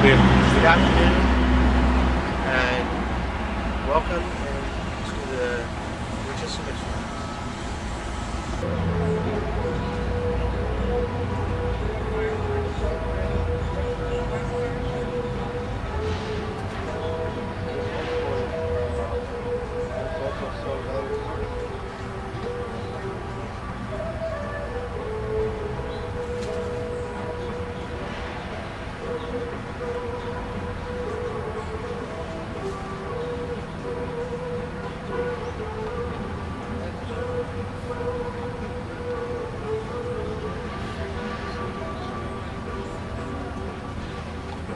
afternoon. Good afternoon, and welcome to the Winchester Mission.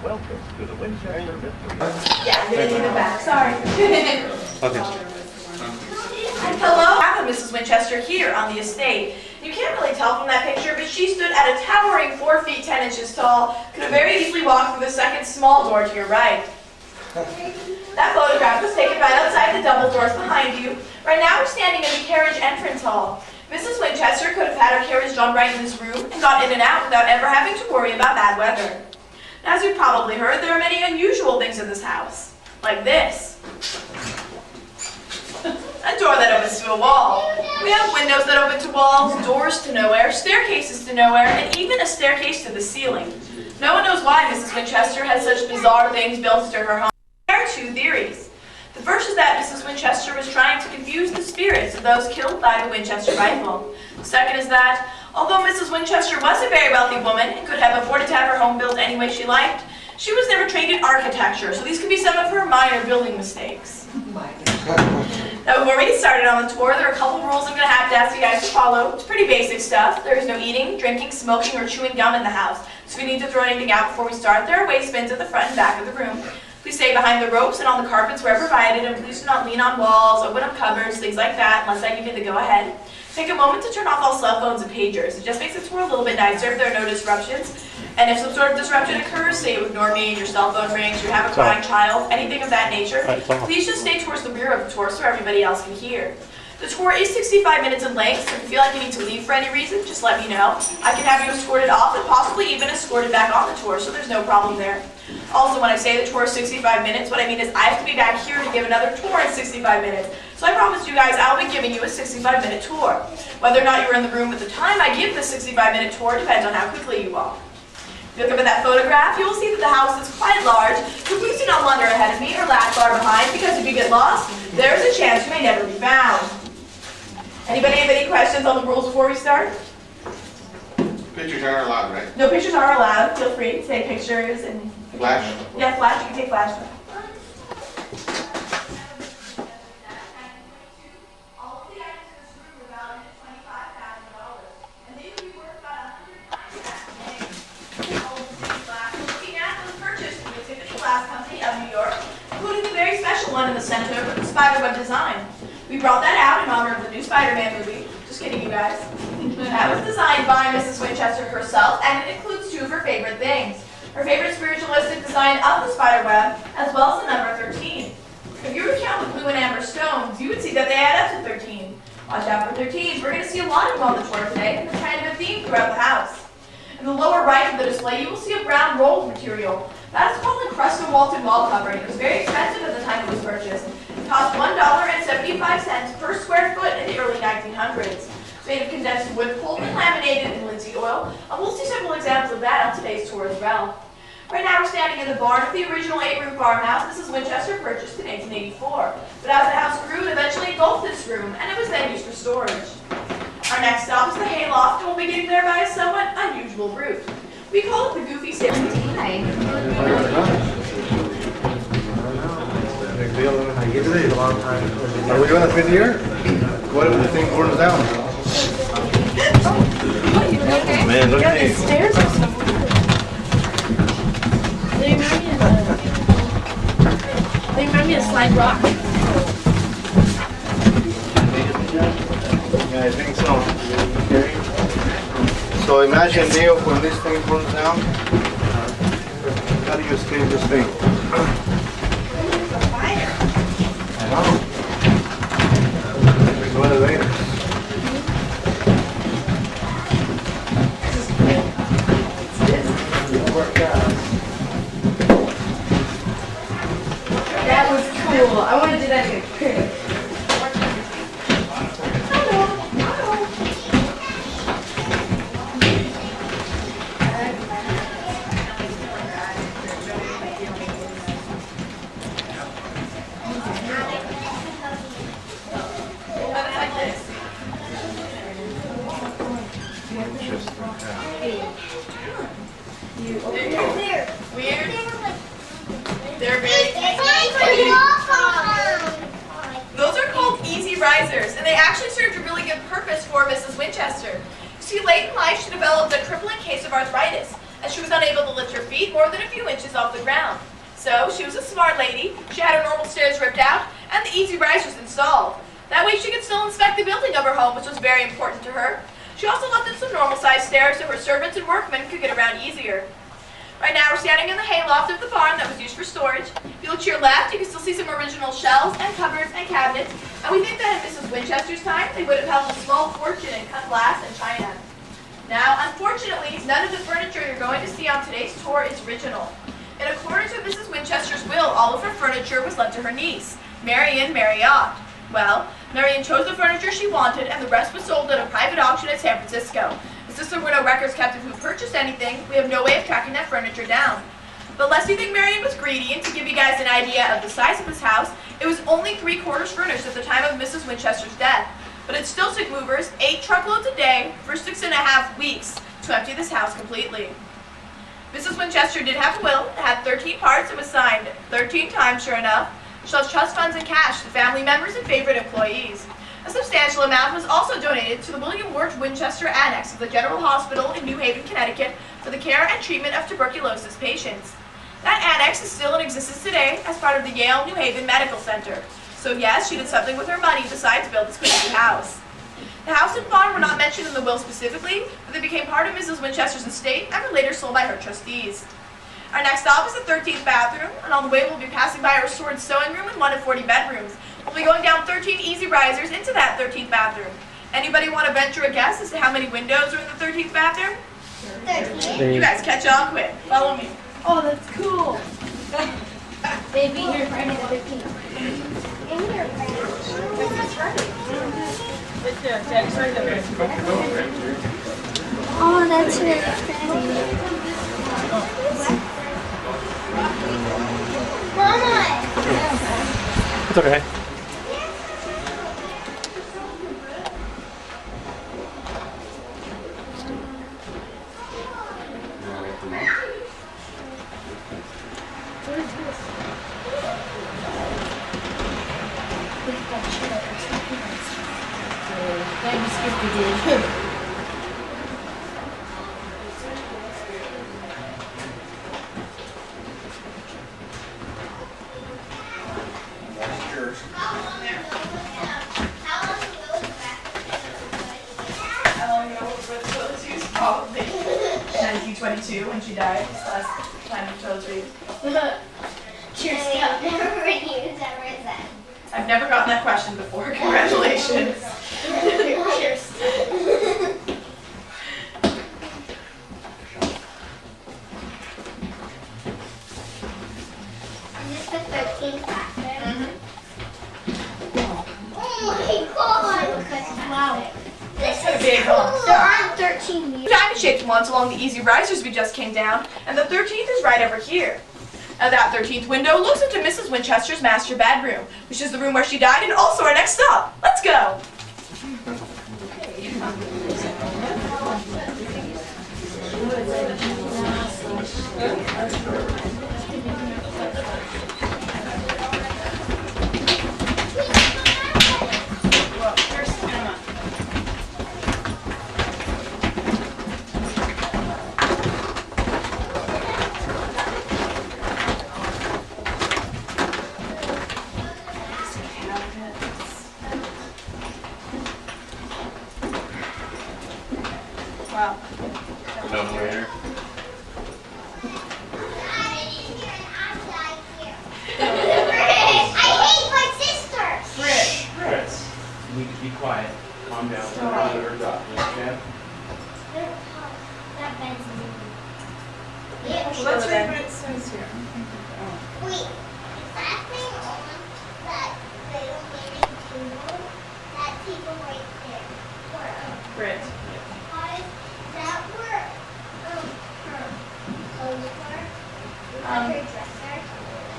Welcome to the Winchester Mission. Yeah, you're in the back. Sorry. Okay. Hello, I have Mrs. Winchester here on the estate. You can't really tell from that picture, but she stood at a towering 4 feet 10 inches tall. Could have very easily walked through the second small door to your right. That photograph was taken right outside the double doors behind you. Right now we're standing in the carriage entrance hall. Mrs. Winchester could have had her carriage drawn right in this room and got in and out without ever having to worry about bad weather. As you've probably heard, there are many unusual things in this house. Like this. A door that opens to a wall. We have windows that open to walls, doors to nowhere, staircases to nowhere, and even a staircase to the ceiling. No one knows why Mrs. Winchester has such bizarre things built into her home. There are two theories. The first is that Mrs. Winchester was trying to confuse the spirits of those killed by the Winchester rifle. The second is that, although Mrs. Winchester was a very wealthy woman and could have afforded to have her home built any way she liked, she was never trained in architecture, so these could be some of her minor building mistakes. Now, before we get started on the tour, there are a couple rules I'm going to have to ask you guys to follow. It's pretty basic stuff. There is no eating, drinking, smoking, or chewing gum in the house. So if you need to throw anything out before we start, there are waste bins at the front and back of the room. Please stay behind the ropes and on the carpets where provided, and please do not lean on walls, open up cupboards, things like that, unless I give you the go-ahead. Take a moment to turn off all cell phones and pagers. It just makes the tour a little bit nicer if there are no disruptions. And if some sort of disruption occurs, say you ignore me, your cell phone rings, you have a crying child, anything of that nature, please just stay towards the rear of the tour so everybody else can hear. The tour is 65 minutes in length, so if you feel like you need to leave for any reason, just let me know. I can have you escorted off and possibly even escorted back on the tour, so there's no problem there. Also, when I say the tour is 65 minutes, what I mean is I have to be back here to give another tour in 65 minutes. So I promise you guys I'll be giving you a 65-minute tour. Whether or not you're in the room at the time I give the 65-minute tour depends on how quickly you walk. If you look up at that photograph, you will see that the house is quite large, so please do not wander ahead of me or lag far behind, because if you get lost, there is a chance you may never be found. Anybody have any questions on the rules before we start? Pictures aren't allowed, right? No pictures are allowed. Feel free to take pictures and... Flash? Yeah, flash. You can take flash. All of the items in this room were valued at $25,000, and they would be worth about $190,000. All of the glass we're looking at was purchased from the Tiffany Glass Company of New York, including the very special one in the center with the spiderweb design. We brought that out in honor of the new Spider-Man movie. Just kidding, you guys. That was designed by Mrs. Winchester herself, and it includes two of her favorite things. Her favorite spiritualistic design of the spiderweb, as well as the number 13. If you were to count the blue and amber stones, you would see that they add up to 13. Watch out for 13s. We're going to see a lot of them on the tour today, and there's kind of a theme throughout the house. In the lower right of the display, you will see a brown rolled material. That is called encrusted vaulted wall covering. It was very expensive at the time it was purchased. It cost $1.75 per square foot in the early 1900s. It's made of condensed wood pulp and laminated in linseed oil, and we'll see several examples of that on today's tour as well. Right now we're standing in the barn of the original 8-room farmhouse Mrs. Winchester purchased in 1884. But as the house grew, it eventually engulfed this room, and it was then used for storage. Our next stop is the hayloft, and we'll be getting there by a somewhat unusual route. We call it the Goofy Stairs. Hi. Big deal. How you get today? A long time. Are we doing a 50 year? What if the thing burns down? Okay. Man, look at these stairs are so weird. They remind me of Slide Rock. Yeah, I think so. Okay. So imagine, Neil, when this thing burns down, how do you escape this thing? Fire. I know. There's no elevators. Weird. They're very Those are called easy risers, and they actually served a really good purpose for Mrs. Winchester. You see, late in life, she developed a crippling case of arthritis, and she was unable to lift her feet more than a few inches off the ground. So, she was a smart lady, she had her normal stairs ripped out, and the easy risers installed. That way she could still inspect the building of her home, which was very important to her. She also left in some normal-sized stairs so her servants and workmen could get around easier. Right now, we're standing in the hayloft of the barn that was used for storage. If you look to your left, you can still see some original shelves and cupboards and cabinets, and we think that in Mrs. Winchester's time, they would have held a small fortune in cut glass and china. Now, unfortunately, none of the furniture you're going to see on today's tour is original. In accordance with Mrs. Winchester's will, all of her furniture was left to her niece, Marion Marriott. Well, Marion chose the furniture she wanted, and the rest was sold at a private auction in San Francisco. Since there were no records kept of who purchased anything, we have no way of tracking that furniture down. But lest you think Marion was greedy, and to give you guys an idea of the size of this house, it was only 3/4 furnished at the time of Mrs. Winchester's death. But it still took movers 8 truckloads a day for 6.5 weeks to empty this house completely. Mrs. Winchester did have a will. It had 13 parts and was signed 13 times, sure enough. She left trust funds and cash to family members and favorite employees. A substantial amount was also donated to the William Wirt Winchester Annex of the General Hospital in New Haven, Connecticut for the care and treatment of tuberculosis patients. That annex is still in existence today as part of the Yale New Haven Medical Center. So yes, she did something with her money besides build this crazy house. The house and barn were not mentioned in the will specifically, but they became part of Mrs. Winchester's estate and were later sold by her trustees. Our next stop is the 13th bathroom, and on the way we'll be passing by a restored sewing room and one of 40 bedrooms. We'll be going down 13 easy risers into that 13th bathroom. Anybody want to venture a guess as to how many windows are in the 13th bathroom? 13. You guys catch on quick. Follow me. Oh, that's cool. Baby, you're right at 15. Oh, that's really pretty. Mama! It's okay. Probably 1922 when she died. This last time the toes read. Cheers, I've never used ever said. I've never gotten that question before. Congratulations. Cheers. Is this the 13th bathroom? Oh my god! Wow. It's so big, huh? There aren't 13 years. Diamond-shaped ones along the easy risers we just came down, and the 13th is right over here. Now that 13th window looks into Mrs. Winchester's master bedroom, which is the room where she died and also our next stop. Let's go! Wow. No brainer. I hate my sister. Fritz. You need to be quiet. Calm down. Let her do her job. You understand? That bed's Well, let's read what it says here. Wait, is that thing on that little baby table? That table right there. Fritz. Is that where her clothes were? Um, Her dresser?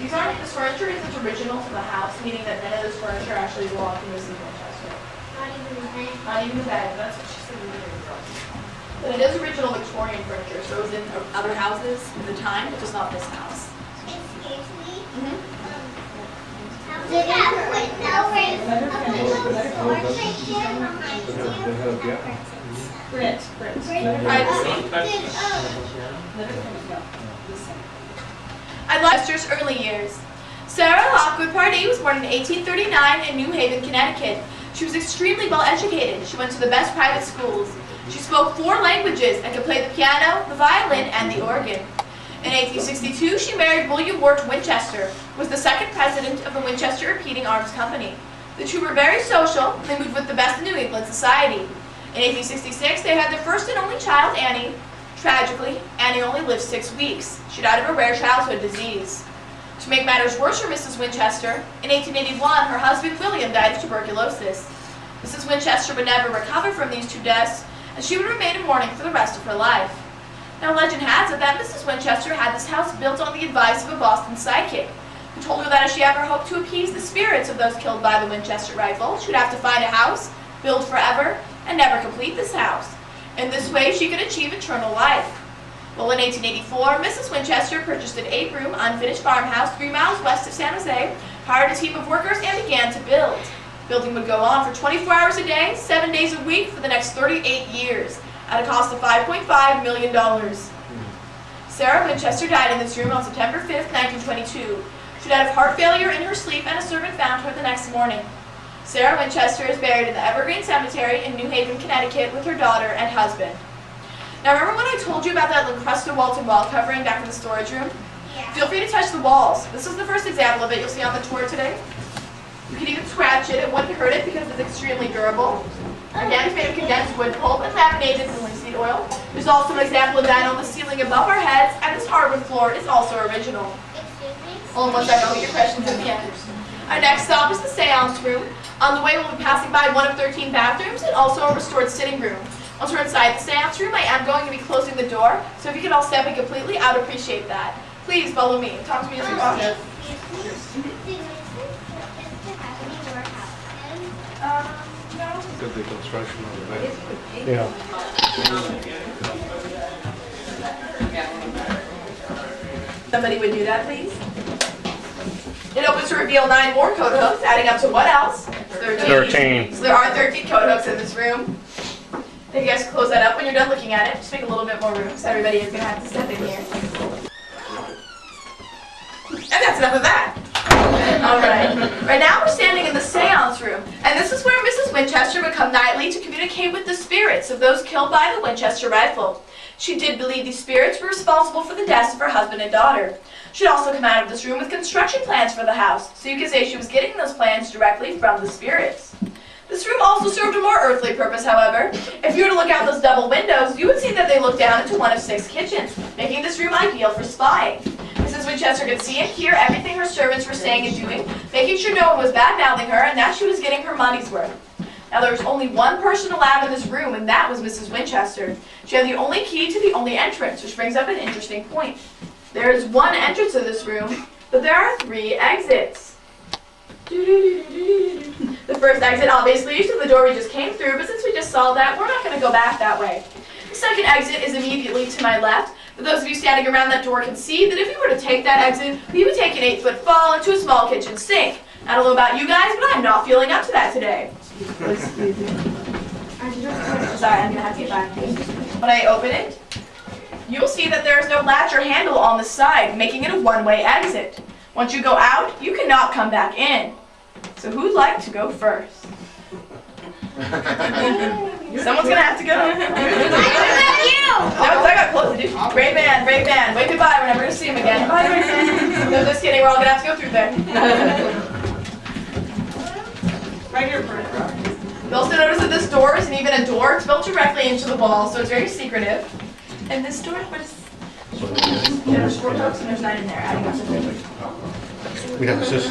These aren't, this furniture isn't original to the house, meaning that none of this furniture actually belonged to Mrs. Winchester. Not even the bed. Not even the bed, that's what she said. But it is original Victorian furniture, so it was in other houses at the time, but just not this house. Excuse me. Mm-hmm. Did it have windows? Behind you? Brit. I love Chester's early years. Sarah Lockwood Pardee was born in 1839 in New Haven, Connecticut. She was extremely well educated. She went to the best private schools. She spoke 4 languages and could play the piano, the violin, and the organ. In 1862, she married William Wirt Winchester, who was the second president of the Winchester Repeating Arms Company. The two were very social, and they moved with the best in New England society. In 1866, they had their first and only child, Annie. Tragically, Annie only lived 6 weeks. She died of a rare childhood disease. To make matters worse for Mrs. Winchester, in 1881, her husband William died of tuberculosis. Mrs. Winchester would never recover from these 2 deaths, and she would remain in mourning for the rest of her life. Now legend has it that Mrs. Winchester had this house built on the advice of a Boston psychic, who told her that if she ever hoped to appease the spirits of those killed by the Winchester rifle, she would have to find a house, build forever, and never complete this house. In this way, she could achieve eternal life. Well, in 1884, Mrs. Winchester purchased an 8-room, unfinished farmhouse 3 miles west of San Jose, hired a team of workers, and began to build. Building would go on for 24 hours a day, 7 days a week for the next 38 years, at a cost of $5.5 million. Sarah Winchester died in this room on September 5th, 1922. She died of heart failure in her sleep, and a servant found her the next morning. Sarah Winchester is buried in the Evergreen Cemetery in New Haven, Connecticut, with her daughter and husband. Now remember when I told you about that Lincrusta Walton wall covering back in the storage room? Yeah. Feel free to touch the walls. This is the first example of it you'll see on the tour today. You can even scratch it. It wouldn't hurt it because it's extremely durable. Again, it's made of condensed wood pulp and laminated in linseed oil. There's also an example of that on the ceiling above our heads, and this hardwood floor is also original. Excuse me. Hold on one second, I'll get your questions at the end. Our next stop is the seance room. On the way, we'll be passing by one of 13 bathrooms and also a restored sitting room. Once we're inside the seance room, I am going to be closing the door, so if you could all step in completely, I would appreciate that. Please follow me. Talk to me as you walk in. Excuse me. Did Mrs. have any more houses? No. Because the construction of the bed. Yeah. Somebody would do that, please. It opens to reveal 9 more coat hooks, adding up to what else? 13. So there are 13 coat hooks in this room. If you guys can close that up when you're done looking at it, just make a little bit more room, so everybody is going to have to step in here. And that's enough of that. Alright. Right now we're standing in the seance room, and this is where Mrs. Winchester would come nightly to communicate with the spirits of those killed by the Winchester rifle. She did believe these spirits were responsible for the deaths of her husband and daughter. She'd also come out of this room with construction plans for the house, so you could say she was getting those plans directly from the spirits. This room also served a more earthly purpose, however. If you were to look out those double windows, you would see that they look down into one of 6 kitchens, making this room ideal for spying. Mrs. Winchester could see and hear everything her servants were saying and doing, making sure no one was bad-mouthing her and that she was getting her money's worth. Now there was only one person allowed in this room, and that was Mrs. Winchester. She had the only key to the only entrance, which brings up an interesting point. There is 1 entrance to this room, but there are 3 exits. The first exit obviously is to the door we just came through, but since we just saw that, we're not going to go back that way. The second exit is immediately to my left, but those of you standing around that door can see that if we were to take that exit, we would take an 8-foot fall into a small kitchen sink. I don't know about you guys, but I'm not feeling up to that today. Excuse me. Sorry, I'm going to have to get back. When I open it, you'll see that there is no latch or handle on the side, making it a one-way exit. Once you go out, you cannot come back in. So who'd like to go first? Someone's going to have to go. No, I got close, dude. Great man, great man. Wave goodbye, we're never going to see him again. Bye. No, just kidding, we're all going to have to go through there. Right here, you'll also notice that this door isn't even a door. It's built directly into the wall, so it's very secretive. And this door, what is... There's 4 hooks and there's 9 in there, adding up to 3. Mira, eso es.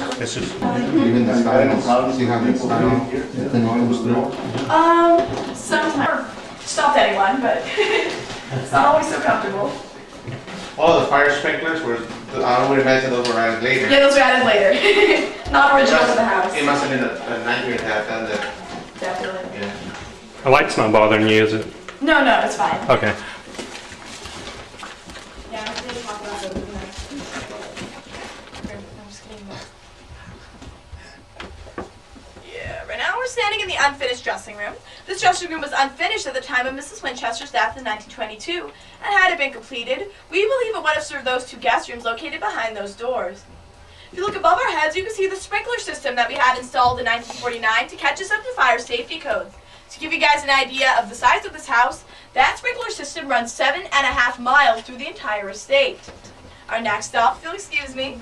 Even the style, see how it's style, then it comes through. Sometimes. Stopped anyone, but it's not always so comfortable. Oh, the fire sprinklers were, I would imagine those were added later. Yeah, those were added later. Not original to the house. It must have been a nightmare to have done that. Definitely. Yeah. The light's not bothering you, is it? No, no, it's fine. Okay. Yeah, I'm going to talk about those in the next. I'm just kidding. Yeah, right now we're standing in the unfinished dressing room. This dressing room was unfinished at the time of Mrs. Winchester's death in 1922, and had it been completed, we believe it would have served those two guest rooms located behind those doors. If you look above our heads, you can see the sprinkler system that we had installed in 1949 to catch us up to fire safety codes. To give you guys an idea of the size of this house, that sprinkler system runs 7.5 miles through the entire estate. Our next stop, if you'll excuse me,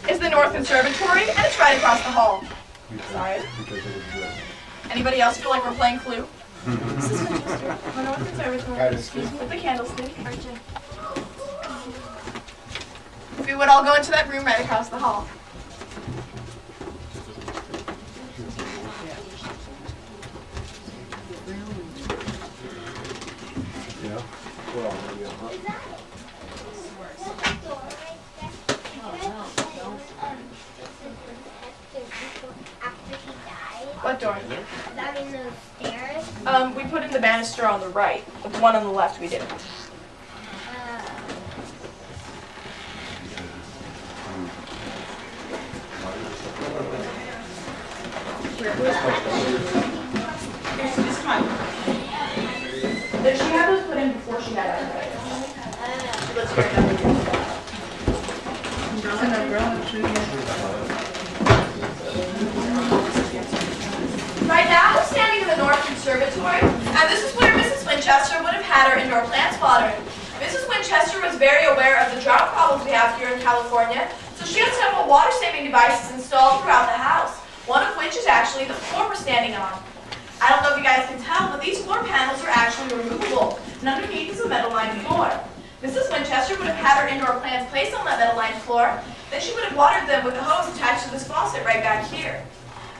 is the North Conservatory, and it's right across the hall. Sorry. Anybody else feel like we're playing Clue? This is Winchester, the North Conservatory. Excuse me, with the candlestick. We would all go into that room right across the hall. What door? Is that in those stairs? We put in the banister on the right. The one on the left we didn't. Just come on. Did she have those put in before she got arthritis? Let's bring them. Right now, we're standing in the North Conservatory, and this is where Mrs. Winchester would have had her indoor plants watered. Mrs. Winchester was very aware of the drought problems we have here in California, so she had several water-saving devices installed throughout the house, one of which is actually the floor we're standing on. I don't know if you guys can tell, but these floor panels are actually removable, and underneath is a metal-lined floor. Mrs. Winchester would have had her indoor plants placed on that metal-lined floor, then she would have watered them with a hose attached to this faucet right back here.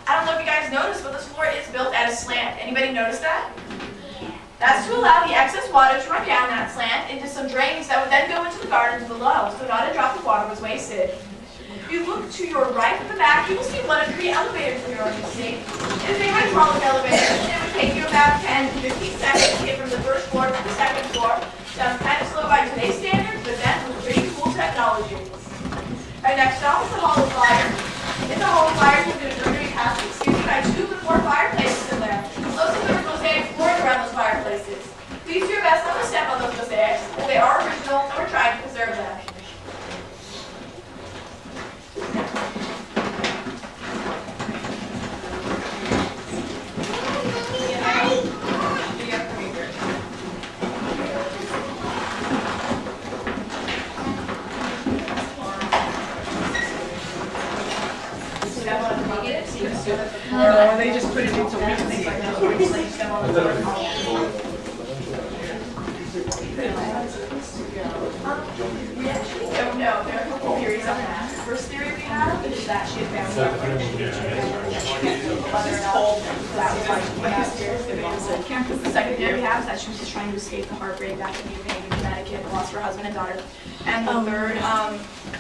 I don't know if you guys noticed, but this floor is built at a slant. Anybody notice that? That's to allow the excess water to run down that slant into some drains that would then go into the gardens below, so not a drop of water was wasted. If you look to your right at the back, you will see one of 3 elevators in your own seat. It is a hydraulic elevator, and it would take you about 10 to 15 seconds to get from the first floor to the second floor. Sounds kind of slow by today's standards, but then with pretty cool technology. Our next stop is the Hall of Fire. In the Hall of Fire, you're going to pass, excuse me, by 2 with 4 fireplaces in there. Most of them are mosaic flooring around those fireplaces. Please do your best not to step on those mosaics. They are original, and we're trying to preserve them. No, they just put it into weeks. We actually don't know. There are a couple theories on that. The first theory we have is that she had found out whether or not that was why she went upstairs. The second theory we have is that she was just trying to escape the heartbreak back in New Haven, Connecticut, and lost her husband and daughter. And the third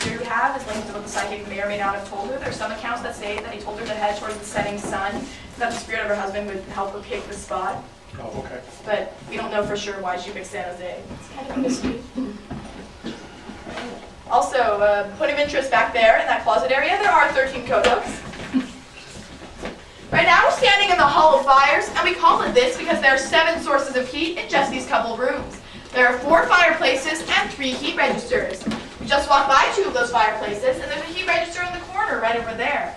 theory we have is linked to what the psychic may or may not have told her. There's some accounts that say that he told her to head towards the setting sun, that the spirit of her husband would help her pick the spot. Oh, okay. But we don't know for sure why she picked San Jose. It's kind of a mystery. Also, point of interest back there in that closet area, there are 13 code hooks. Right now we're standing in the Hall of Fires, and we call it this because there are 7 sources of heat in just these couple rooms. There are 4 fireplaces and 3 heat registers. We just walked by 2 of those fireplaces, and there's a heat register in the corner right over there.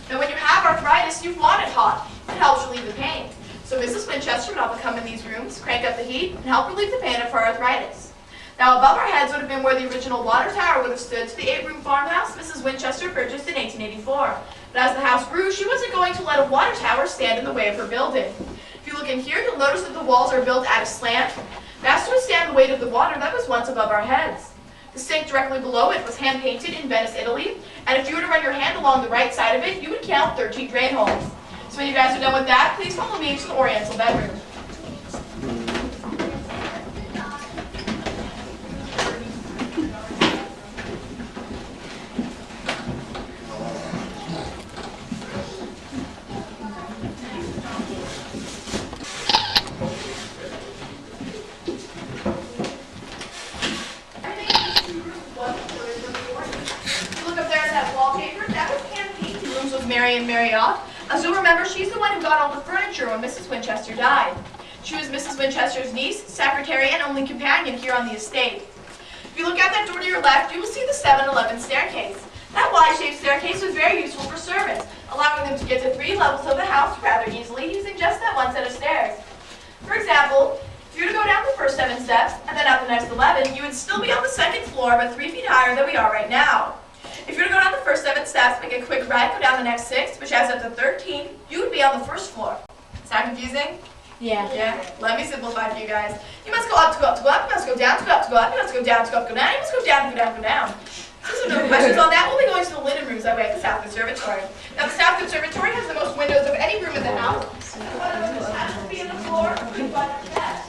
Now when you have arthritis, you want it hot. It helps relieve the pain. So Mrs. Winchester would often come in these rooms, crank up the heat, and help relieve the pain of her arthritis. Now above our heads would have been where the original water tower would have stood to the 8-room farmhouse Mrs. Winchester purchased in 1884. But as the house grew, she wasn't going to let a water tower stand in the way of her building. If you look in here, you'll notice that the walls are built at a slant. That's to withstand the weight of the water that was once above our heads. The sink directly below it was hand-painted in Venice, Italy, and if you were to run your hand along the right side of it, you would count 13 drain holes. So when you guys are done with that, please follow me to the Oriental bedroom. Marion Marriott. As you'll remember, she's the one who got all the furniture when Mrs. Winchester died. She was Mrs. Winchester's niece, secretary, and only companion here on the estate. If you look out that door to your left, you will see the 7-11 staircase. That Y-shaped staircase was very useful for servants, allowing them to get to 3 levels of the house rather easily using just that one set of stairs. For example, if you were to go down the first 7 steps and then up the next 11, you would still be on the 2nd floor, but 3 feet higher than we are right now. If you were to go down the first 7 steps, make a quick right, go down the next 6, which adds up to 13, you would be on the 1st floor. Sound confusing? Yeah. Yeah? Let me simplify for you guys. You must go up to go up to go up, you must go down to go up to go up, you must go down to go up, go down, you must go down to go down, go down. So no questions on that. We'll be going to the linen rooms that way at the South Conservatory. Now the South Conservatory has the most windows of any room in the house. One of those has to be in the floor, we find it best.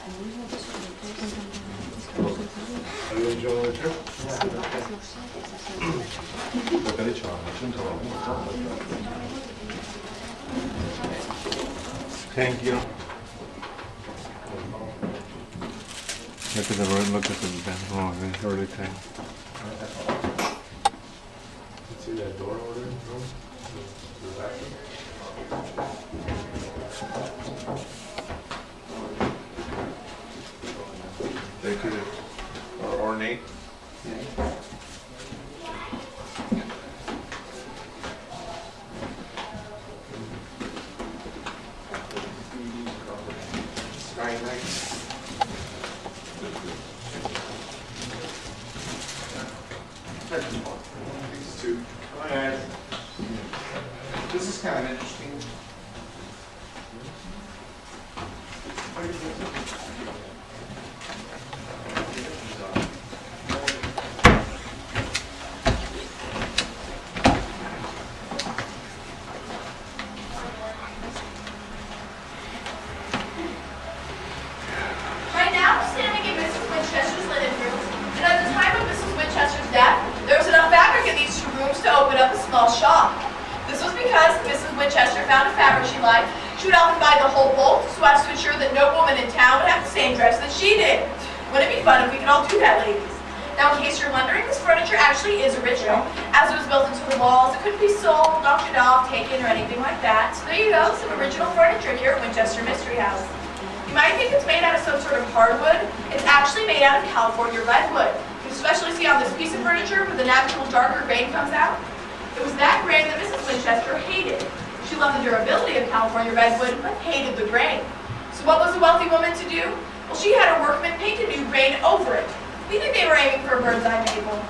Are you enjoying the trip? Thank you. Look at the road, look at the bathroom, the early time. See that door over there? The back? Thank you. Ornate. Very nice. These two. This is kind of interesting. What do you think? Right now, I'm standing in Mrs. Winchester's linen room, and at the time of Mrs. Winchester's death, there was enough fabric in these 2 rooms to open up a small shop. This was because Mrs. Winchester found a fabric she liked. She would often buy the whole bolt so as to ensure that no woman in town would have the same dress that she did. Wouldn't it be fun if we could all do that, ladies? Now, in case you're wondering, this furniture actually is original, as it was built into the walls. It couldn't be sold, auctioned off, taken, or anything like that. So there you go, some original furniture here at Winchester Mystery House. You might think it's made out of some sort of hardwood. It's actually made out of California redwood. You can especially see on this piece of furniture where the natural darker grain comes out. It was that grain that Mrs. Winchester hated. She loved the durability of California redwood, but hated the grain. So what was a wealthy woman to do? Well, she had her workmen paint a new grain over it. We think they were aiming for a bird's eye maple.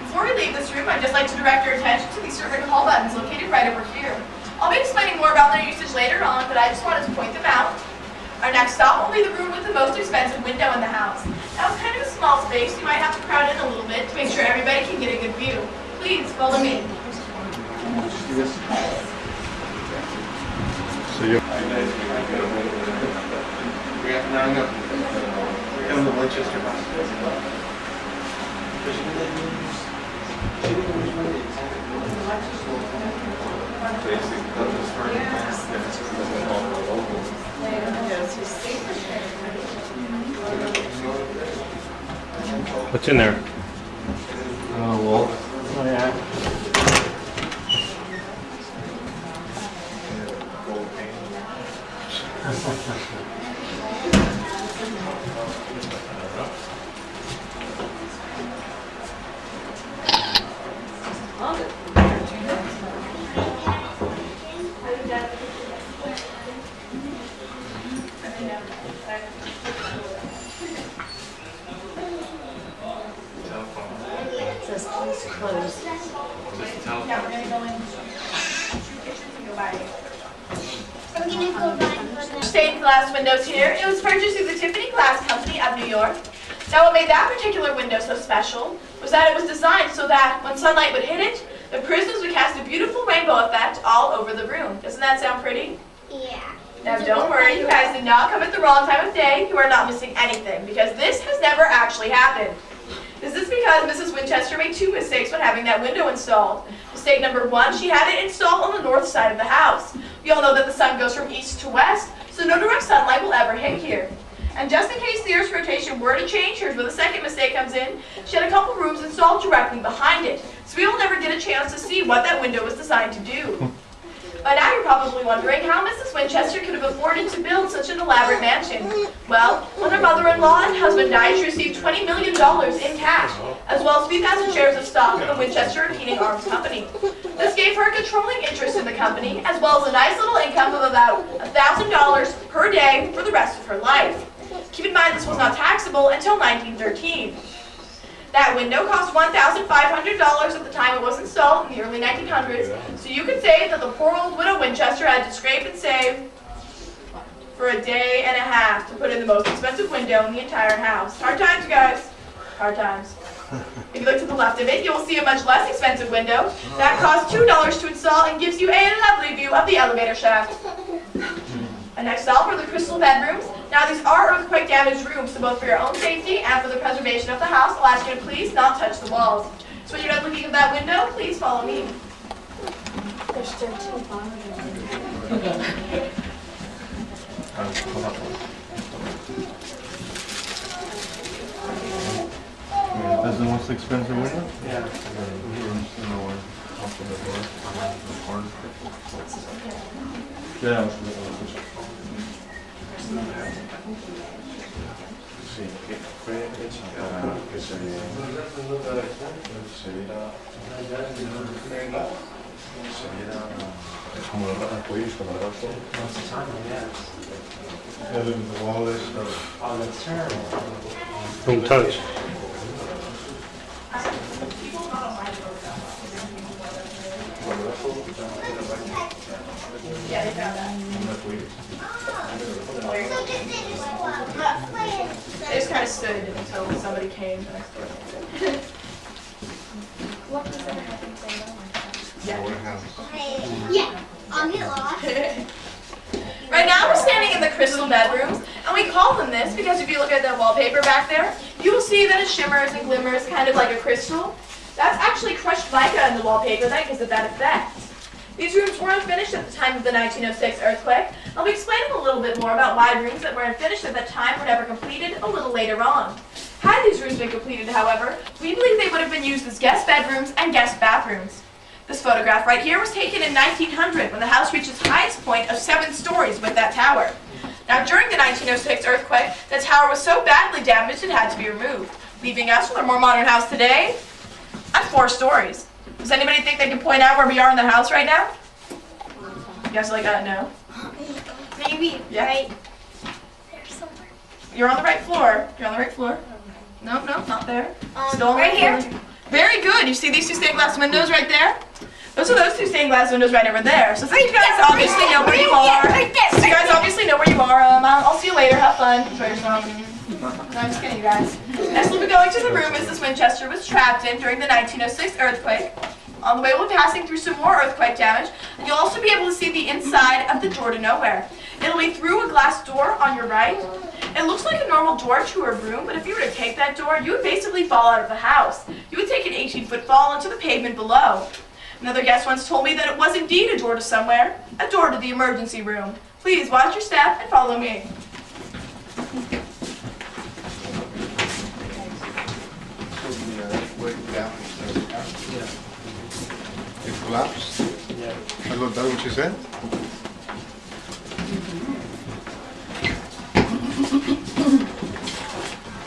Before we leave this room, I'd just like to direct your attention to these servant call buttons located right over here. I'll be explaining more about their usage later on, but I just wanted to point them out. Our next stop will be the room with the most expensive window in the house. Now, it's kind of a small space. You might have to crowd in a little bit to make sure everybody can get a good view. Please, follow me. So you. We have now enough. We come to Winchester Hospital. What's in there? Well. Oh, yeah. Yeah, we're going to go in 2 kitchens and go by. I'm gonna go by for the Stained glass windows here. It was purchased through the Tiffany Glass Company of New York. Now, what made that particular window so special was that it was designed so that when sunlight would hit it, the prisms would cast a beautiful rainbow effect all over the room. Doesn't that sound pretty? Yeah. Now, don't worry, you guys did not come at the wrong time of day. You are not missing anything, because this has never actually happened. This is because Mrs. Winchester made 2 mistakes when having that window installed. Mistake number 1, she had it installed on the north side of the house. We all know that the sun goes from east to west, so no direct sunlight will ever hit here. And just in case the Earth's rotation were to change, here's where the second mistake comes in. She had a couple rooms installed directly behind it, so we will never get a chance to see what that window was designed to do. By now you're probably wondering how Mrs. Winchester could have afforded to build such an elaborate mansion. Well, when her mother-in-law and husband died, she received $20 million in cash, as well as 3,000 shares of stock in the Winchester and Heating Arms Company. This gave her a controlling interest in the company, as well as a nice little income of about $1,000 per day for the rest of her life. Keep in mind this was not taxable until 1913. That window cost $1,500 at the time it was installed in the early 1900s, so you could say that the poor old widow Winchester had to scrape and save for a day and a half to put in the most expensive window in the entire house. Hard times, guys. Hard times. If you look to the left of it, you will see a much less expensive window. That costs $2 to install and gives you a lovely view of the elevator shaft. And next up are the crystal bedrooms. Now these are earthquake damaged rooms, so both for your own safety and for the preservation of the house, I'll ask you to please not touch the walls. So when you're done looking at that window, please follow me. There's 13 That's the most expensive window? Yeah. Sí, que fue hecha para que se viera como los arcoíris con el gato. The wall is Oh, that's terrible. Don't touch. Yeah, they found that. They just kind of stood until somebody came the next door. Yeah, I'll get lost. Right now we're standing in the crystal bedrooms, and we call them this because if you look at the wallpaper back there, you will see that it shimmers and glimmers kind of like a crystal. That's actually crushed mica in the wallpaper that gives it that effect. These rooms were unfinished at the time of the 1906 earthquake. I'll be explaining a little bit more about why rooms that were unfinished at that time were never completed a little later on. Had these rooms been completed, however, we believe they would have been used as guest bedrooms and guest bathrooms. This photograph right here was taken in 1900 when the house reached its highest point of 7 stories with that tower. Now during the 1906 earthquake, the tower was so badly damaged it had to be removed, leaving us with a more modern house today at 4 stories. Does anybody think they can point out where we are in the house right now? You guys are like, no. Maybe Yeah. right there somewhere. You're on the right floor. You're on the right floor. No, not there. Still on the right right floor. Very good. You see these 2 stained glass windows right there? Those are those 2 stained glass windows right over there. So since you guys obviously know where you are, since you guys obviously know where you are, I'll see you later. Have fun. Enjoy yourself. No, I'm just kidding, you guys. Next, we'll be going to the room Mrs. Winchester was trapped in during the 1906 earthquake. On the way, we'll be passing through some more earthquake damage, and you'll also be able to see the inside of the door to nowhere. It'll be through a glass door on your right. It looks like a normal door to a room, but if you were to take that door, you would basically fall out of the house. You would take an 18-foot fall into the pavement below. Another guest once told me that it was indeed a door to somewhere, a door to the emergency room. Please watch your step and follow me. It collapsed? Yeah. That's what you said?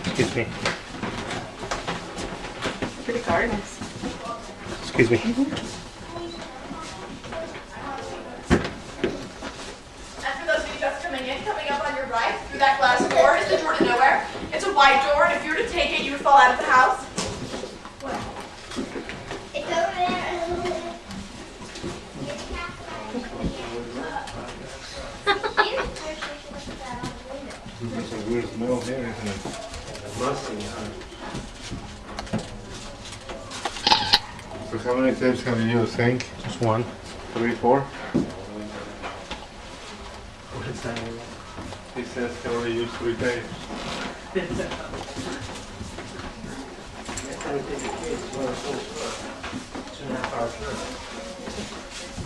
Excuse me. Pretty gardens. Excuse me. And for those of you just coming in, coming up on your right, through that glass door is the door to nowhere. It's a wide door, and if you were to take it, you would fall out of the house. It's over there. There's a weird smell here, isn't it? Musty, huh? So how many times have you used sink? Just one. 3, 4? What is that? He says he already used 3 times.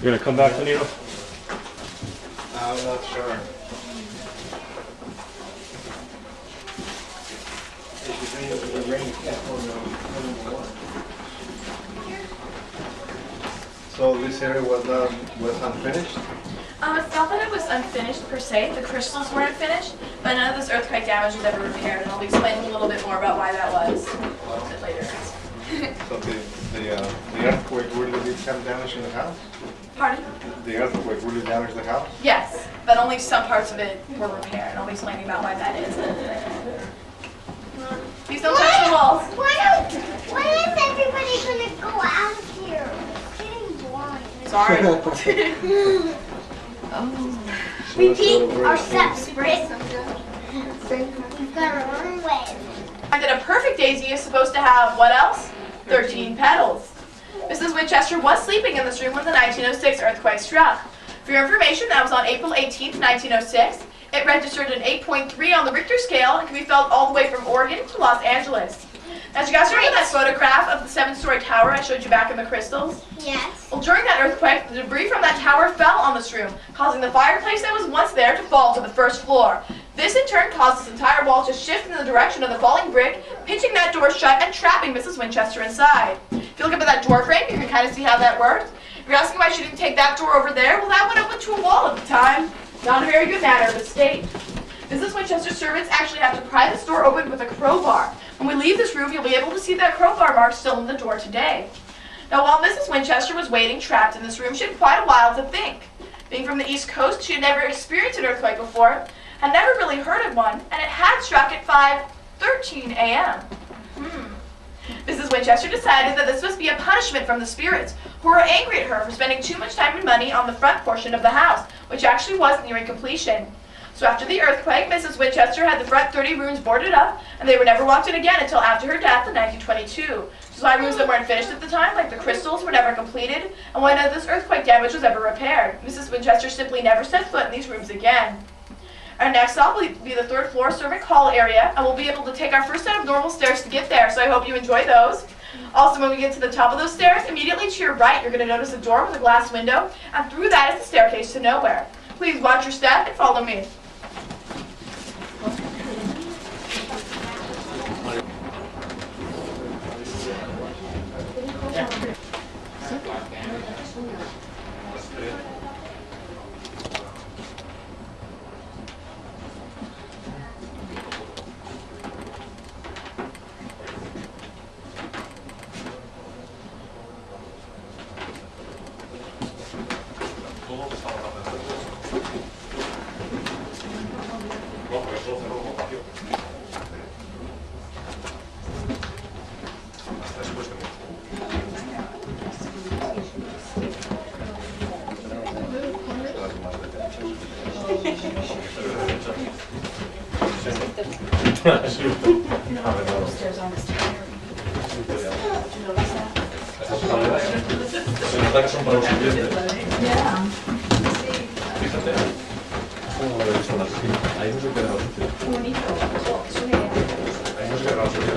You're gonna come back, Anita? I'm not sure. So this area was unfinished? It's not that it was unfinished per se, the crystals weren't finished, but none of this earthquake damage was ever repaired, and I'll be explaining a little bit more about why that was a little bit later. So the earthquake really did some damage in the house? Pardon? The earthquake really damaged the house? Yes, but only some parts of it were repaired, and I'll be explaining about why that is. Please don't touch the walls. When is everybody gonna go out here? It's getting boring. Sorry. Repeat our steps, Britt. We've got our own way. And that a perfect daisy is supposed to have, what else? 13 petals. Mrs. Winchester was sleeping in this room when the 1906 earthquake struck. For your information, that was on April 18th, 1906. It registered an 8.3 on the Richter scale and can be felt all the way from Oregon to Los Angeles. As you guys remember that photograph of the 7-story tower I showed you back in the crystals? Yes. Well, during that earthquake, the debris from that tower fell on this room, causing the fireplace that was once there to fall to the first floor. This in turn caused this entire wall to shift in the direction of the falling brick, pinching that door shut and trapping Mrs. Winchester inside. If you look up at that door frame, you can kind of see how that worked. If you're asking why she didn't take that door over there, well, that went up into a wall at the time. Not a very good matter of the state. Mrs. Winchester's servants actually have to pry this door open with a crowbar. When we leave this room, you'll be able to see that crowbar mark still in the door today. Now, while Mrs. Winchester was waiting trapped in this room, she had quite a while to think. Being from the East Coast, she had never experienced an earthquake before, had never really heard of one, and it had struck at 5:13 a.m. Mrs. Winchester decided that this must be a punishment from the spirits, who were angry at her for spending too much time and money on the front portion of the house, which actually was nearing completion. So after the earthquake, Mrs. Winchester had the front 30 rooms boarded up, and they were never walked in again until after her death in 1922. Which is why rooms that weren't finished at the time, like the crystals, were never completed, and why none of this earthquake damage was ever repaired. Mrs. Winchester simply never set foot in these rooms again. Our next stop will be the 3rd floor servant hall area, and we'll be able to take our first set of normal stairs to get there, so I hope you enjoy those. Also, when we get to the top of those stairs, immediately to your right, you're going to notice a door with a glass window, and through that is the staircase to nowhere. Please watch your step and follow me. Se nota que son para los siguientes. Fíjate. ¿Cómo lo he visto en la piscina? Ahí no se queda la piscina. Ahí no se queda la piscina.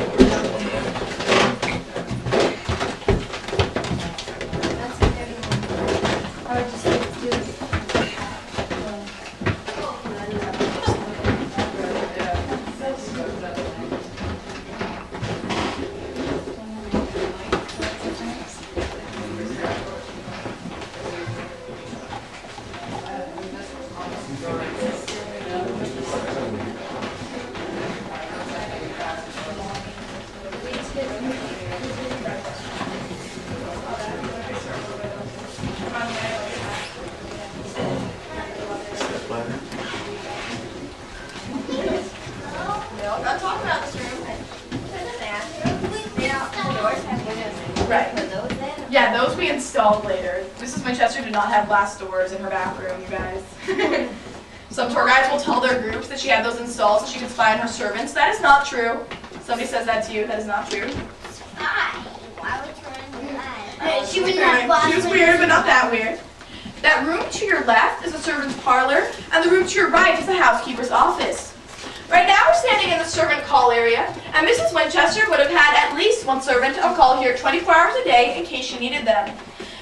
Yeah, those we installed later. Mrs. Winchester did not have glass doors in her bathroom, you guys. Some tour guides will tell their groups that she had those installed so she could spy on her servants. That is not true. Somebody says that to you. That is not true. Why would you run she was She was weird, but not that weird. That room to your left is the servant's parlor, and the room to your right is the housekeeper's office. Right now we're standing in the servant call area, and Mrs. Winchester would have had at least one servant on call here 24 hours a day in case she needed them.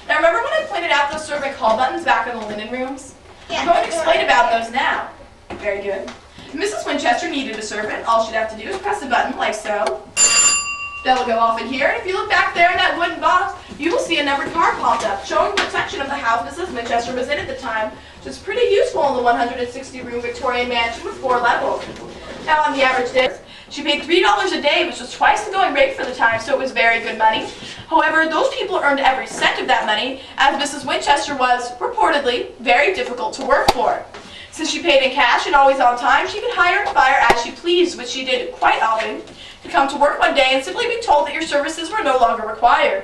Now remember when I pointed out those servant call buttons back in the linen rooms? I'm going to explain about those now. Very good. If Mrs. Winchester needed a servant, all she'd have to do is press the button like so. That'll go off in here, and if you look back there in that wooden box, you will see a numbered card popped up showing what section of the house Mrs. Winchester was in at the time, which is pretty useful in the 160-room Victorian mansion with 4 levels. Now, on the average day, she paid $3 a day, which was twice the going rate for the time, so it was very good money. However, those people earned every cent of that money, as Mrs. Winchester was, reportedly, very difficult to work for. Since she paid in cash and always on time, she could hire and fire as she pleased, which she did quite often. To come to work one day and simply be told that your services were no longer required.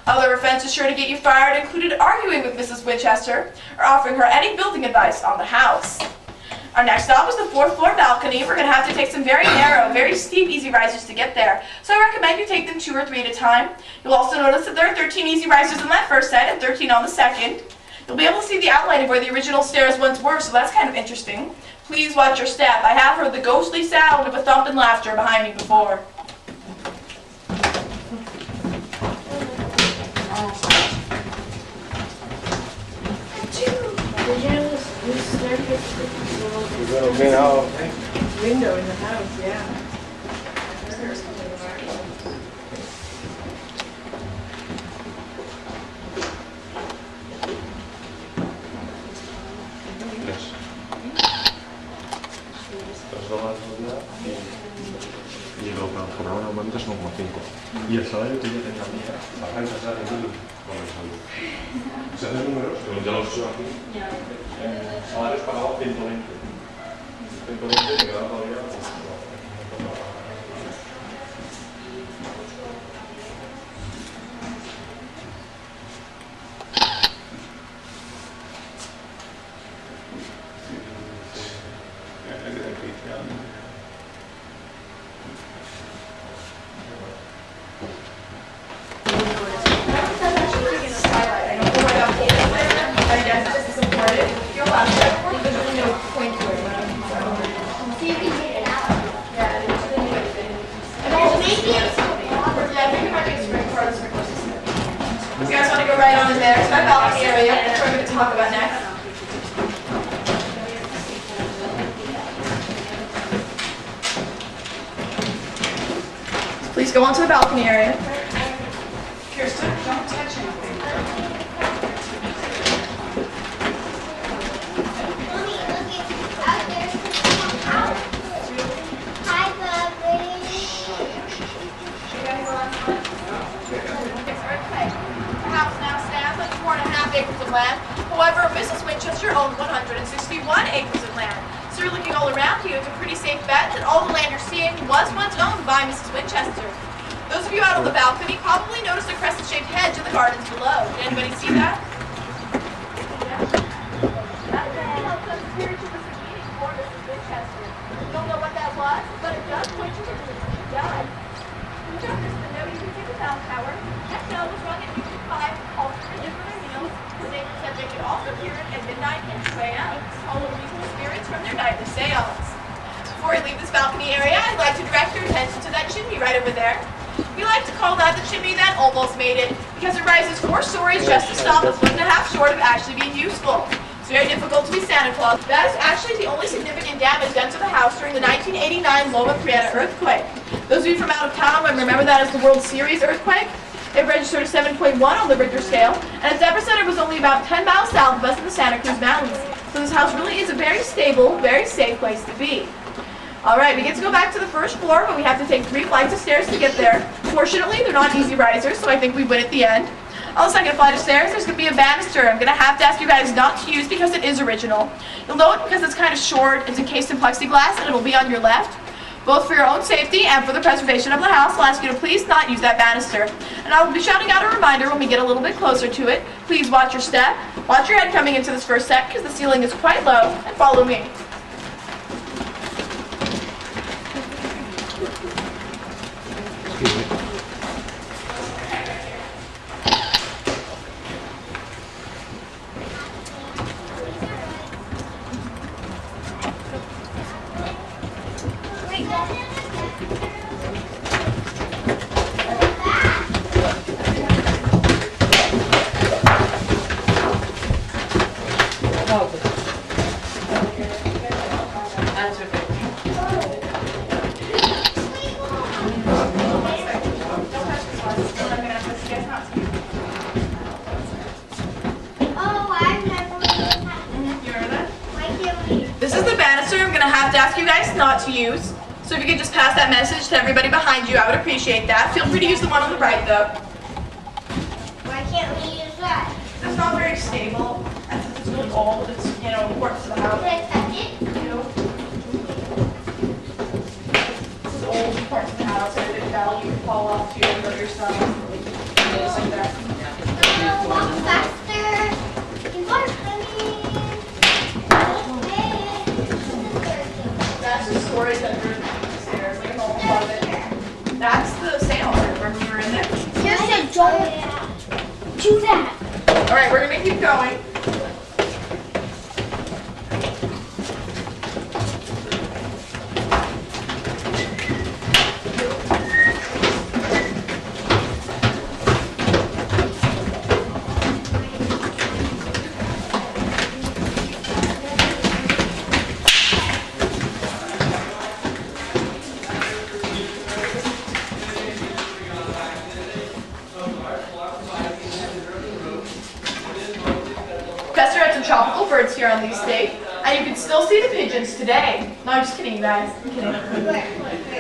Other offenses sure to get you fired included arguing with Mrs. Winchester or offering her any building advice on the house. Our next stop is the 4th floor balcony. We're going to have to take some very narrow, very steep easy risers to get there, so I recommend you take them 2 or 3 at a time. You'll also notice that there are 13 easy risers in that first set and 13 on the second. You'll be able to see the outline of where the original stairs once were, so that's kind of interesting. Please watch your step. I have heard the ghostly sound of a thump and laughter behind me before. Window in the house, yeah. Y lo transformaron normalmente son como 5. Y el salario que yo tenía mía, bajar y pasar el número con el salario. Si haces números, ya los he hecho aquí, salarios pagados 120. 120 y quedaron todavía. You guys want to go right on in there? It's my balcony area. That's what we're going to talk about next. Please go on to the balcony area. Kirsten, don't touch anything. Hi, Bubby. The house now stands on 4.5 acres of land. However, Mrs. Winchester owns 161 acres of land. So you're looking all around you, it's a pretty safe bet that all the land you're seeing was once owned by Mrs. Winchester. Those of you out on the balcony probably noticed a crescent-shaped hedge in the gardens below. Did anybody see that? That hedge was spiritual meaning for Mrs. Winchester. Don't know what that was, but it does point you to Mrs. Dud. Winchester, the note you can see the bell tower. That bell was rung at usually 5 alternate different meals. The neighbors said they could also hear it at midnight and 2 a.m. to call unusual spirits from their nightly seance. Before we leave this balcony area, I'd like to direct your attention to that chimney right over there. We like to call that the chimney that almost made it, because it rises 4 stories just to stop a 1.5 short of actually being useful. It's very difficult to be Santa Claus. That is actually the only significant damage done to the house during the 1989 Loma Prieta earthquake. Those of you from out of town might remember that as the World Series earthquake. It registered a 7.1 on the Richter scale, and its epicenter was only about 10 miles south of us in the Santa Cruz Mountains. So this house really is a very stable, very safe place to be. Alright, we get to go back to the first floor, but we have to take 3 flights of stairs to get there. Fortunately, they're not easy risers, so I think we win at the end. On the second flight of stairs, there's going to be a banister I'm going to have to ask you guys not to use because it is original. You'll know it because it's kind of short, it's encased in plexiglass, and it'll be on your left. Both for your own safety and for the preservation of the house, I'll ask you to please not use that banister. And I will be shouting out a reminder when we get a little bit closer to it. Please watch your step, watch your head coming into this first set because the ceiling is quite low, and follow me. Excuse me. going to have to ask you guys not to use. So if you could just pass that message to everybody behind you, I would appreciate that. Feel free to use the one on the right, though. Why can't we use that? It's not very stable, and since it's really old, it's, important to the house. Can I touch it? This is old parts of the house, and if it fell, you could fall off too and hurt yourself. Just like that. No, walk faster. You are coming. That's the storage under the stairs, like an old closet. That's the sale room when we were in there. Kirsten, don't do that. All right, we're gonna keep going. Professor had some tropical birds here on the estate, and you can still see the pigeons today. No, I'm just kidding, you guys. I'm kidding.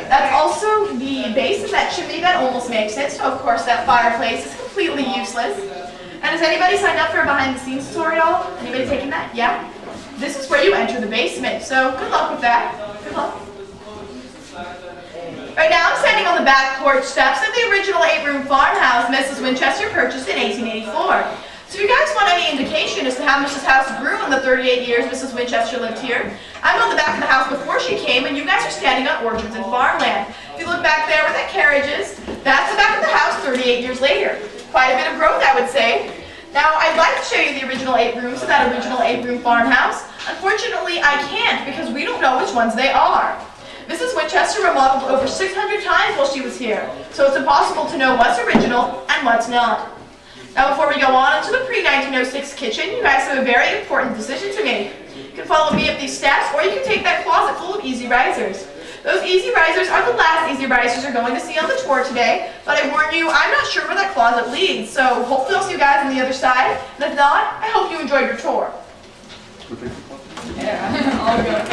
That's also the base of that chimney that almost makes it, so of course that fireplace is completely useless. And has anybody signed up for a behind-the-scenes tour at all? Anybody taking that? Yeah? This is where you enter the basement, so good luck with that. Good luck. Right now I'm standing on the back porch steps of the original 8-room farmhouse Mrs. Winchester purchased in 1884. So if you guys want any indication as to how Mrs. House grew in the 38 years Mrs. Winchester lived here, I'm on the back of the house before she came, and you guys are standing on orchards and farmland. If you look back there where that carriage is, that's the back of the house 38 years later. Quite a bit of growth, I would say. Now, I'd like to show you the original 8 rooms of that original 8-room farmhouse. Unfortunately, I can't because we don't know which ones they are. Mrs. Winchester remodeled over 600 times while she was here, so it's impossible to know what's original and what's not. Now before we go on into the pre-1906 kitchen, you guys have a very important decision to make. You can follow me up these steps, or you can take that closet full of easy risers. Those easy risers are the last easy risers you're going to see on the tour today, but I warn you, I'm not sure where that closet leads, so hopefully I'll see you guys on the other side, and if not, I hope you enjoyed your tour. Yeah, all good.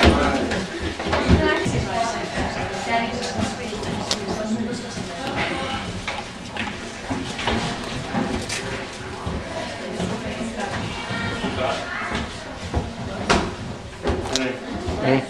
Hey.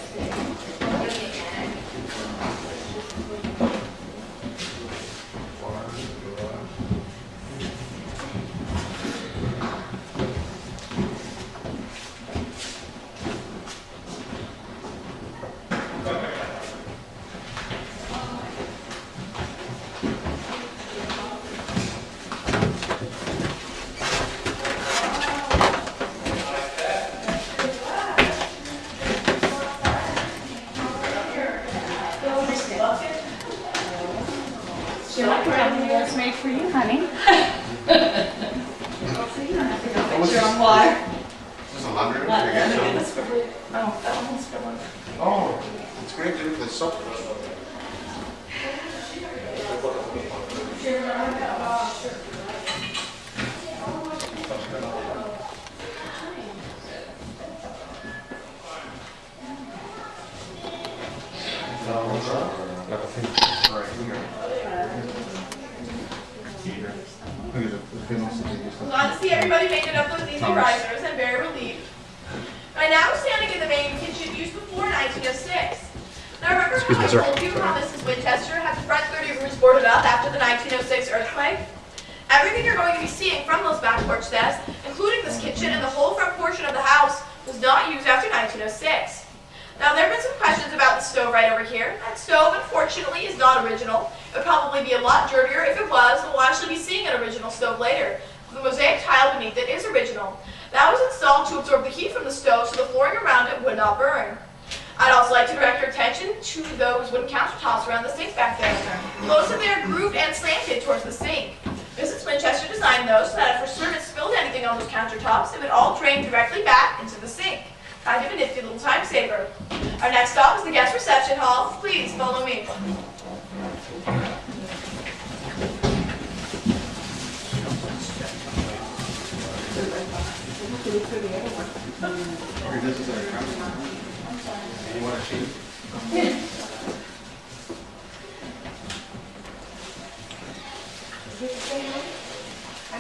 It's made for you, honey. Picture on water. This is a laundry room? Oh, that one's a good one. Oh, it's great to do the soap. La cocina. Glad to see everybody made it up those easy risers. I'm very relieved. Right now we're standing in the main kitchen used before 1906. Now remember how I told you how Mrs. Winchester had the front 30 rooms boarded up after the 1906 earthquake? Everything you're going to be seeing from those back porch steps, including this kitchen and the whole front portion of the house, was not used after 1906. Now there have been some questions about the stove right over here. That stove, unfortunately, is not original. It would probably be a lot dirtier if it was, but we'll actually be seeing an original stove later. The mosaic tile beneath it is original. That was installed to absorb the heat from the stove so the flooring around it would not burn. I'd also like to direct your attention to those wooden countertops around the sink back there. Most of them are grooved and slanted towards the sink. Mrs. Winchester designed those so that if her servants spilled anything on those countertops, it would all drain directly back into the sink. Kind of a nifty little time saver. Our next stop is the guest reception hall. Please follow me. You want to see?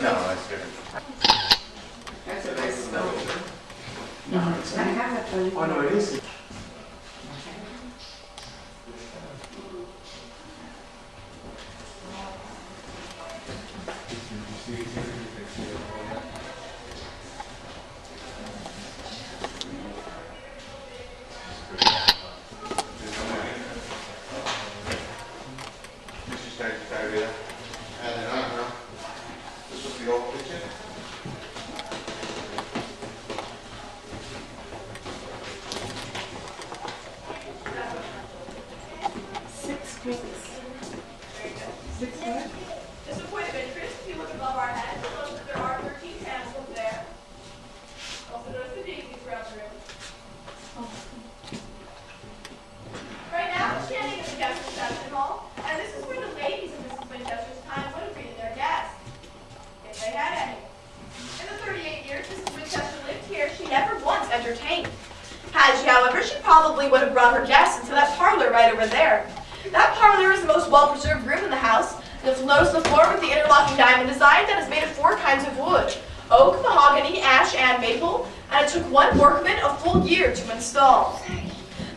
No, that's good. That's a nice smell. Oh, no, it is. This was the old kitchen. Just a point of interest, if you look above our heads, you'll notice that there are 13 candles there. Also notice the daisies around the room. Right now, we're standing in the guest reception hall, and this is where the ladies of Mrs. Winchester's time would have greeted their guests, if they had any. In the 38 years Mrs. Winchester lived here, she never once entertained. Had she, however, she probably would have brought her guests into that parlor right over there. That parlor is the most well-preserved room in the house. You'll notice the floor with the interlocking diamond design that is made of 4 kinds of wood: oak, mahogany, ash, and maple, and it took one workman a full year to install.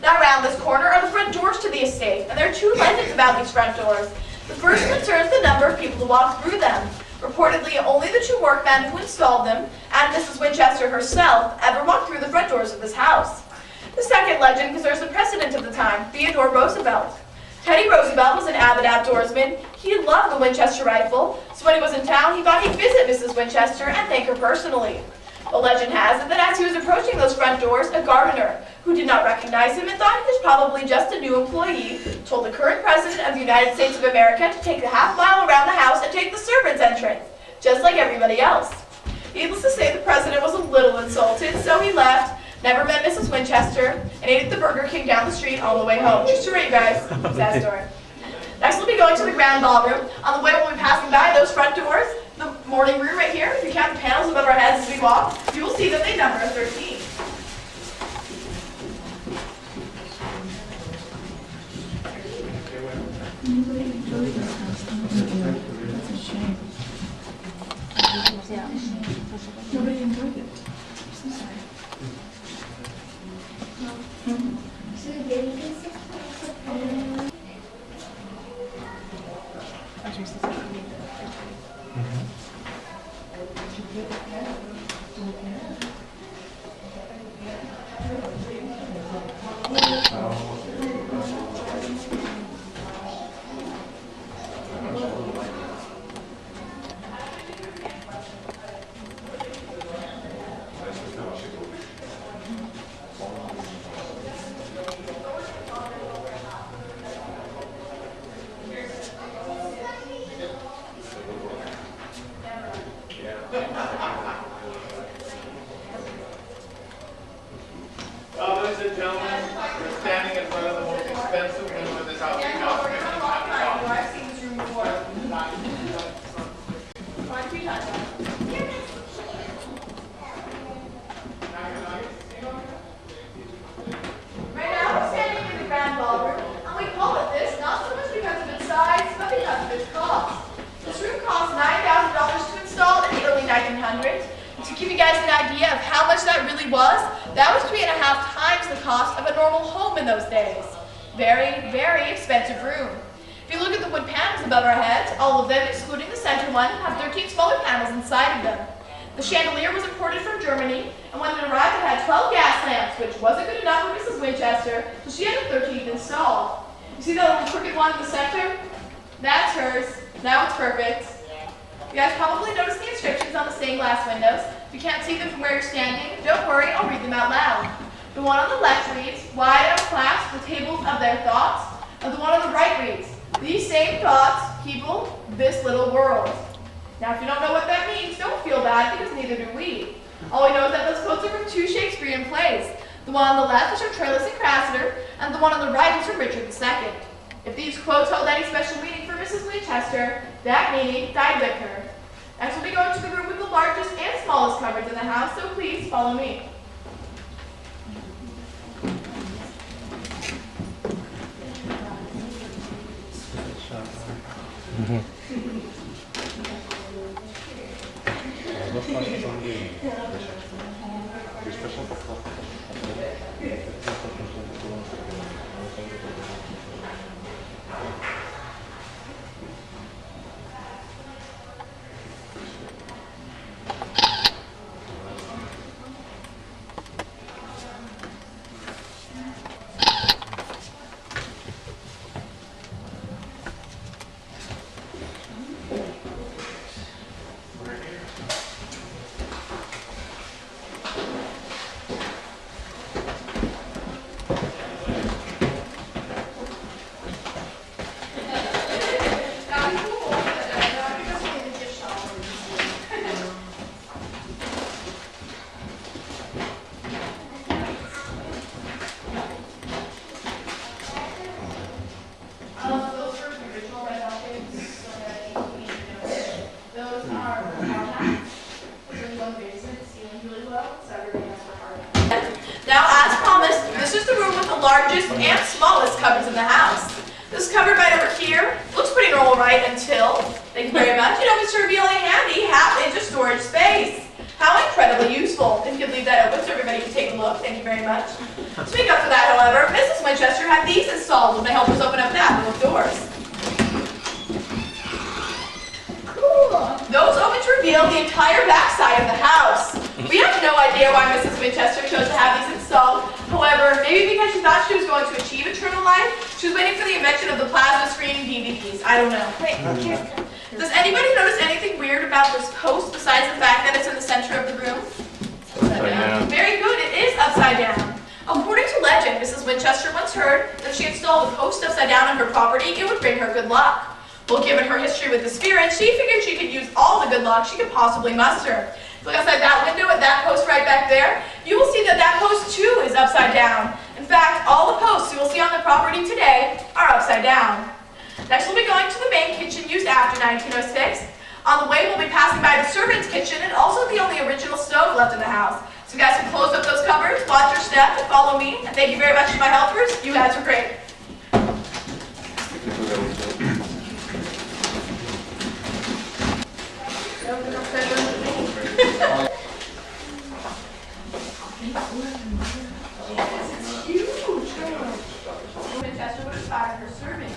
Now around this corner are the front doors to the estate, and there are 2 legends about these front doors. The first concerns the number of people who walk through them. Reportedly, only the 2 workmen who installed them, and Mrs. Winchester herself, ever walked through the front doors of this house. The second legend concerns the president of the time, Theodore Roosevelt. Teddy Roosevelt was an avid outdoorsman. He loved the Winchester rifle, so when he was in town, he thought he'd visit Mrs. Winchester and thank her personally. The legend has it that as he was approaching those front doors, a gardener, who did not recognize him and thought he was probably just a new employee, told the current president of the United States of America to take the half-mile around the house and take the servants' entrance, just like everybody else. Needless to say, the president was a little insulted, so he left, never met Mrs. Winchester, and ate at the Burger King down the street all the way home. True story, you guys. Sad story. Next, we'll be going to the grand ballroom. On the way, we'll be passing by those front doors, the morning room right here. If you count the panels above our heads as we walk, you will see that they number 13. Nobody enjoyed it. Ladies and gentlemen, we're standing in front of the most expensive room in this house. I've seen this room before. Right now, we're standing in the grand ballroom, and we call it this not so much because of its size, but because of its cost. This room cost $9,000 to install in the early 1900s. And to give you guys an idea of how much that really was, that was 3.5 times the cost of a normal home in those days. Very, very expensive room. If you look at the wood panels above our heads, all of them, excluding the center one, have 13 smaller panels inside of them. The chandelier was imported from Germany, and when it arrived, it had 12 gas lamps, which wasn't good enough for Mrs. Winchester, so she had a 13th installed. You see that little crooked one in the center? That's hers. Now it's perfect. You guys probably noticed the inscriptions on the stained glass windows. If you can't see them from where you're standing, don't worry, I'll read them out loud. The one on the left reads, "Wide unclasp the tables of their thoughts," and the one on the right reads, "These same thoughts people this little world." Now, if you don't know what that means, don't feel bad, because neither do we. All we know is that those quotes are from 2 Shakespearean plays. The one on the left is from Troilus and Cressida, and the one on the right is from Richard II. If these quotes hold any special meaning for Mrs. Winchester, that meaning died with her. Next, we'll be going to the room with the largest and smallest cupboards in the house, so please follow me. Las dos partes son de dispersan por todas partes. Now, as promised, this is the room with the largest and smallest cupboards in the house. This cupboard right over here looks pretty normal, right? Until, thank you very much, it opens to reveal a handy half-inch storage space. How incredibly useful. If you could leave that open so everybody can take a look, thank you very much. To make up for that, however, Mrs. Winchester had these installed when they helped us open up that little doors. Cool. Those open to reveal the entire backside of the house. We have no idea why Mrs. Winchester chose to have these installed. However, maybe because she thought she was going to achieve eternal life, she was waiting for the invention of the plasma screen DVDs. I don't know. Wait, here's Does anybody notice anything weird about this post besides the fact that it's in the center of the room? Upside down. Very good, it is upside down. According to legend, Mrs. Winchester once heard that if she installed a post upside down on her property, it would bring her good luck. Well, given her history with the spirit, she figured she could use all the good luck she could possibly muster. Look outside that window at that post right back there. You will see that that post too is upside down. In fact, all the posts you will see on the property today are upside down. Next, we'll be going to the main kitchen used after 1906. On the way, we'll be passing by the servant's kitchen and also the only original stove left in the house. So you guys can close up those cupboards, watch your step, and follow me. And thank you very much to my helpers. You guys were great. Winchester would aspire her servants.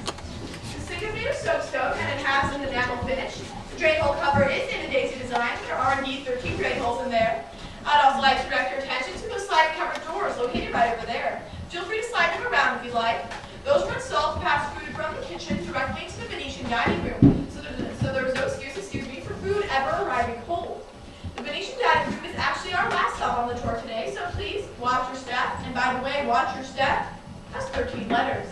The sink is made of soapstone and it has an enamel finish. The drain hole cover is in a daisy design. There are indeed 13 drain holes in there. I'd also like to direct your attention to those slide covered doors located right over there. Feel free to slide them around if you like. Those were installed to pass food from the kitchen directly to the Venetian dining room. So there was no excuse me, for food ever arriving cold. The Venetian dining room is actually our last stop on the tour today, so please watch your step. And by the way, watch your step. That's 13 letters.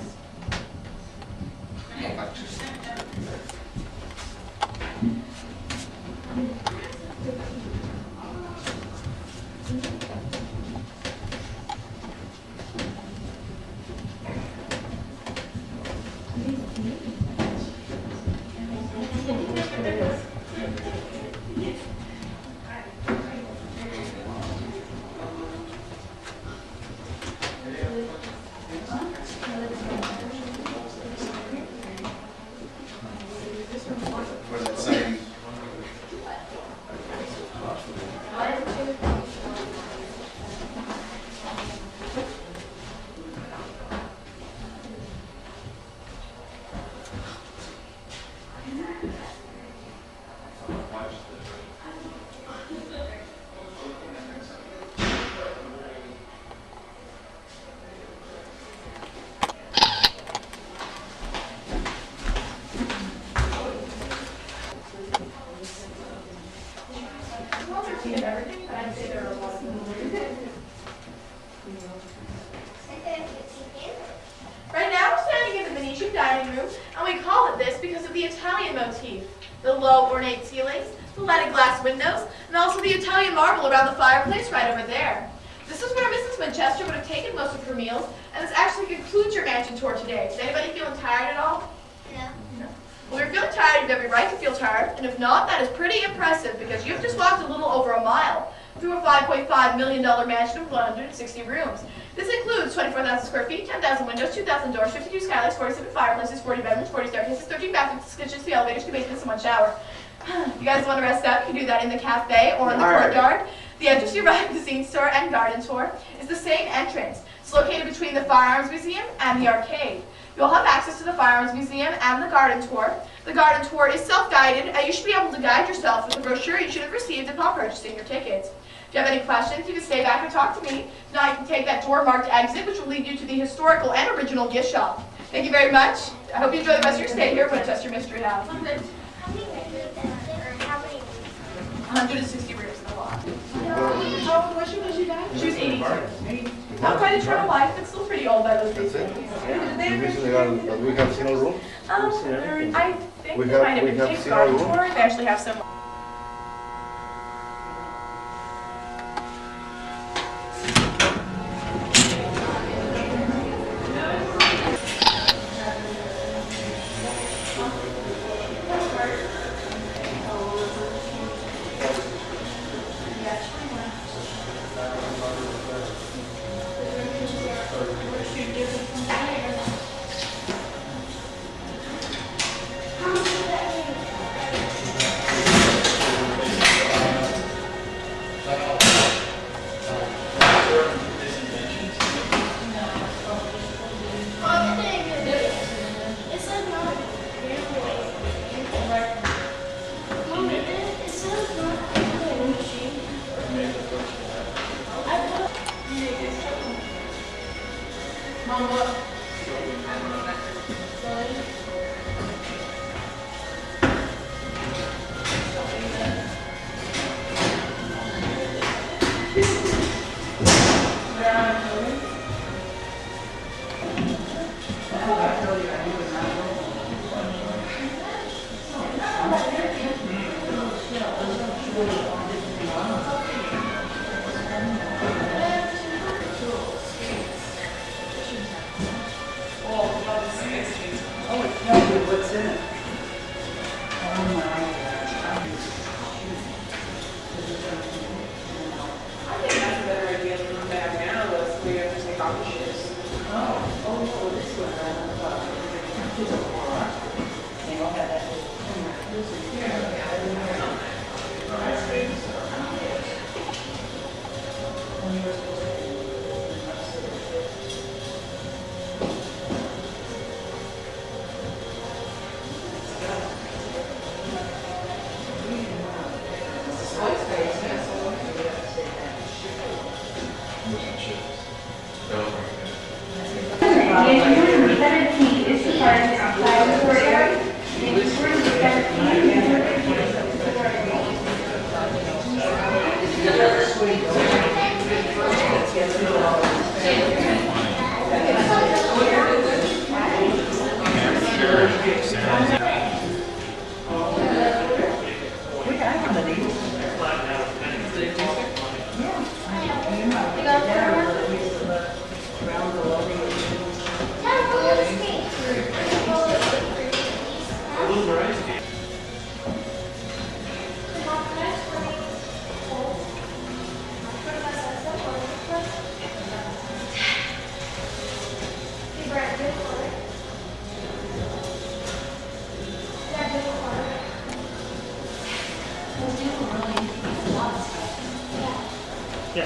Right now we're standing in the Venetian dining room, and we call it this because of the Italian motif. The low ornate ceilings, the leaded glass windows, and also the Italian marble around the fireplace right over there. This is where Mrs. Winchester would have taken most of her meals, and this actually concludes your mansion tour today. Is anybody feeling tired at all? No. Well, if you're feeling tired, you have every right to feel tired, and if not, that is pretty impressive because you've just walked a little over a mile through a $5.5 million mansion with 160 rooms. This includes 24,000 square feet, 10,000 windows, 2,000 doors, 52 skylights, 47 fireplaces, 40 bedrooms, 40 staircases, 13 bathrooms, kitchens, 3 elevators, 2 basements, and 1 shower. You guys want to rest up? You can do that in the cafe or in the courtyard. The entrance you arrive at the Zine Store and Garden Tour is the same entrance. It's located between the Firearms Museum and the arcade. You'll have access to the Firearms Museum and the Garden Tour. The Garden Tour is self-guided, and you should be able to guide yourself with the brochure you should have received upon purchasing your tickets. If you have any questions, you can stay back and talk to me. If not, you can take that door-marked exit, which will lead you to the historical and original gift shop. Thank you very much. I hope you enjoy the rest of your stay here at Winchester Mystery House. How many rooms is it, or how many 160 rooms in the lot. How old was she when she died? She was 82. Not quite eternal life, but still pretty old by those That's days. it? We have single room? I think We they have- might have we been have Jake's seen Garden our room. Tour. They actually have some. It says not railway. Mom, it says not railway machine. Mom, look. What's in it? Oh my God. I think that's a better idea than the bag now, let's we have to take off the shoes. Oh, this one, they all have that. Yeah.